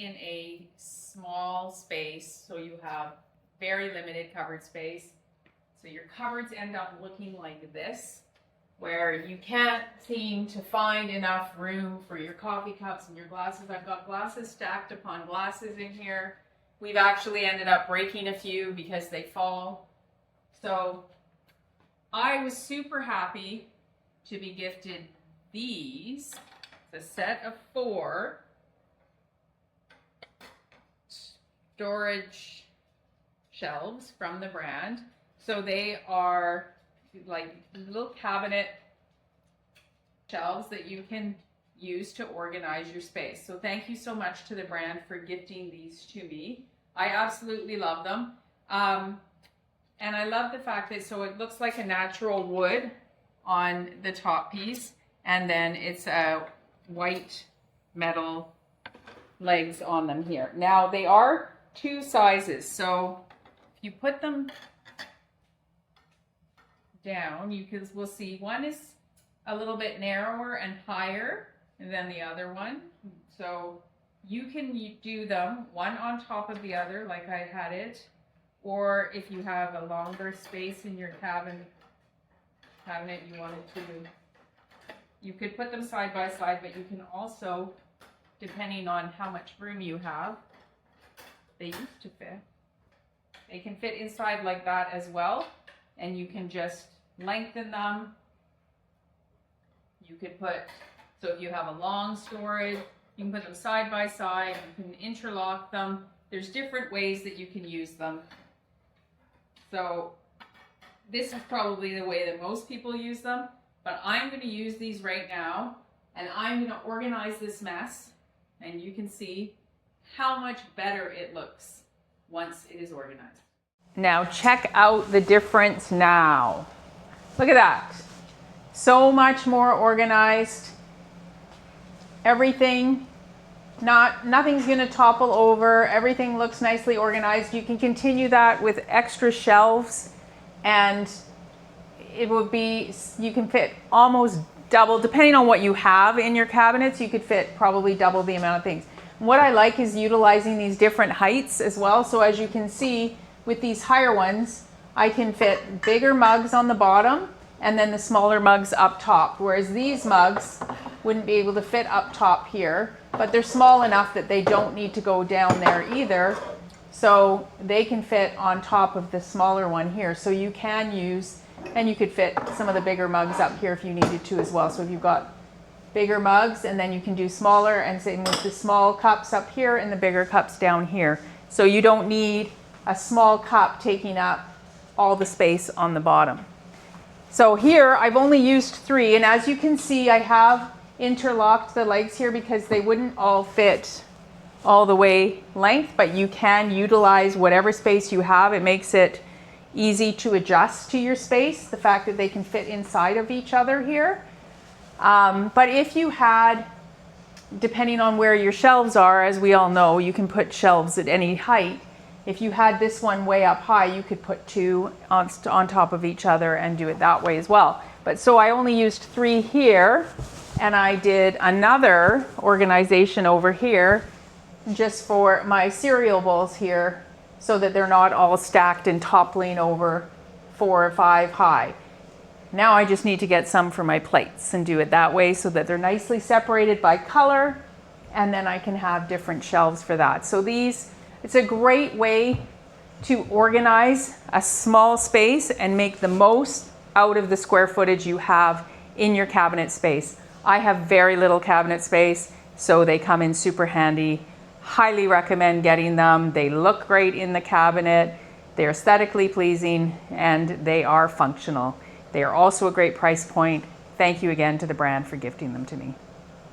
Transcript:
in a small space, so you have very limited cupboard space. So your cupboards end up looking like this, where you can't seem to find enough room for your coffee cups and your glasses. I've got glasses stacked upon glasses in here. We've actually ended up breaking a few because they fall. So I was super happy to be gifted these. It's a set of 4 storage shelves from the brand. So they are like little cabinet shelves that you can use to organize your space. So thank you so much to the brand for gifting these to me. I absolutely love them. And I love the fact that, so it looks like a natural wood on the top piece, and then it's a white metal legs on them here. Now they are 2 sizes, so if you put them down, we'll see one is a little bit narrower and higher than the other one. So you can do them one on top of the other like I had it, or if you have a longer space in your cabinet you wanted to, you could put them side by side, but you can also, depending on how much room you have, they used to fit. They can fit inside like that as well, and you can just lengthen them. You could put, so if you have a long storage, you can put them side by side, you can interlock them. There's different ways that you can use them. So this is probably the way that most people use them, but I'm going to use these right now, and I'm going to organize this mess, and you can see how much better it looks once it is organized. Now check out the difference now. Look at that. So much more organized. Everything, nothing's going to topple over. Everything looks nicely organized. You can continue that with extra shelves, and it will be, you can fit almost double, depending on what you have in your cabinets, you could fit probably double the amount of things. What I like is utilizing these different heights as well. So as you can see with these higher ones, I can fit bigger mugs on the bottom and then the smaller mugs up top, whereas these mugs wouldn't be able to fit up top here, but they're small enough that they don't need to go down there either. So they can fit on top of the smaller one here. So you can use, and you could fit some of the bigger mugs up here if you needed to as well. So if you've got bigger mugs, and then you can do smaller, and same with the small cups up here and the bigger cups down here. So you don't need a small cup taking up all the space on the bottom. So here I've only used 3, and as you can see I have interlocked the legs here because they wouldn't all fit all the way length, but you can utilize whatever space you have. It makes it easy to adjust to your space, the fact that they can fit inside of each other here. But if you had, depending on where your shelves are, as we all know, you can put shelves at any height. If you had this one way up high, you could put 2 on top of each other and do it that way as well. But so I only used 3 here, and I did another organization over here just for my cereal bowls here, so that they're not all stacked and toppling over 4 or 5 high. Now I just need to get some for my plates and do it that way so that they're nicely separated by color, and then I can have different shelves for that. So these, it's a great way to organize a small space and make the most out of the square footage you have in your cabinet space. I have very little cabinet space, so they come in super handy. Highly recommend getting them. They look great in the cabinet. They're aesthetically pleasing, and they are functional. They are also a great price point. Thank you again to the brand for gifting them to me.